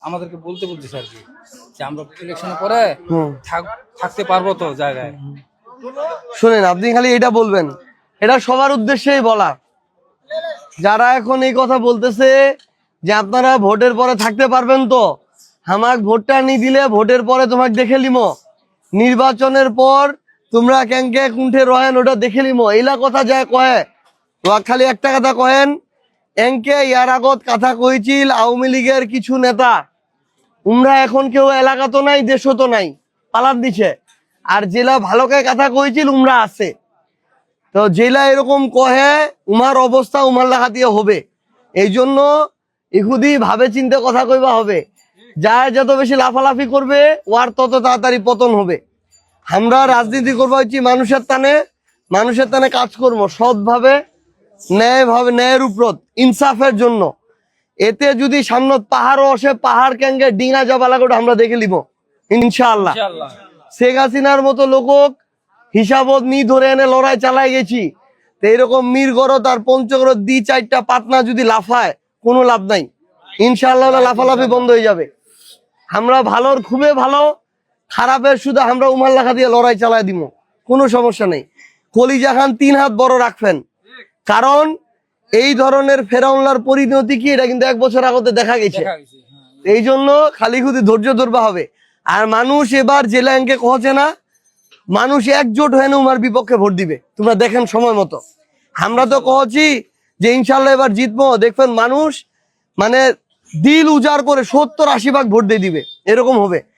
আমাদেরকে বলতে বলতেছে আর কি যে আমরা ইলেকশনের পরে থাকতে পারবো তো জায়গায়। শুনেন, আপনি খালি এটা বলবেন, এটা সবার উদ্দেশ্যেই বলা। যারা এখন এই কথা বলতেছে যে আপনারা ভোটের পরে থাকতে পারবেন তো, আমাক ভোটটা নি দিলে ভোটের পরে তোমাকে দেখে লিমো, নির্বাচনের পর তোমরা ক্যাঙ্কে কুণ্ঠে রহেন ওটা দেখে লিমো, এইলা কথা যায় কয়ে। তোমাক খালি একটা কথা কহেন, এঙ্কে ইয়ার আগত কথা কইছিল আওয়ামী লীগের কিছু নেতা, উমরা এখন কেউ এলাকা তো নাই, দেশও তো নাই, পালার দিছে। আর জেলা ভালোকে কথা কইছিল উমরা আছে। তো জেলা এরকম কহে উমার অবস্থা উমার লেখা দিয়ে হবে। এই জন্য ইহুদি ভাবে চিন্তে কথা কইবা হবে। যার যত বেশি লাফালাফি করবে ওর তত তাড়াতাড়ি পতন হবে। আমরা রাজনীতি করবো হচ্ছি মানুষের টানে কাজ করবো সৎভাবে, ন্যায়ভাবে, ন্যায়ের উপর ইনসাফের জন্য। এতে যদি সামনে পাহাড়ও আসে, পাহাড় ক্যাঙ্গে ডিঙা যাবা লাগে আমরা দেখে লিব ইনশাআল্লাহ। শেখ হাসিনার মতো লোকক হিসাবত নি ধরে এনে লড়াই চালাই গেছি, তো এরকম মিরগড়ত আর পঞ্চগড়ত 2-4টা পাতনা যদি লাফায় কোনো লাভ নাই। ইনশাআল্লাহ লাফালাফি বন্ধ হয়ে যাবে। আমরা ভালোর খুবই ভালো, খারাপের শুধু আমরা উমার লেখা দিয়ে লড়াই চালাই দিব, কোনো সমস্যা নেই। কলিজা খান 3 হাত বড় রাখবেন, কারণ এই ধরনের ফেরাউনলার পরিণতি কি এটা কিন্তু 1 বছর আগতে দেখা গেছে। এই জন্য খালি খুদি ধৈর্য ধরবা হবে। আর মানুষ এবার জেলা অঙ্কে কহছে না, মানুষ একজোট হয়ে উমার বিপক্ষে ভোট দিবে, তোমরা দেখেন সময় মতো। আমরা তো কহছি যে ইনশাল্লাহ এবার জিতবো, দেখবেন মানুষ মানে দিল উজাড় করে 70-80 ভাগ ভোট দিয়ে দিবে, এরকম হবে।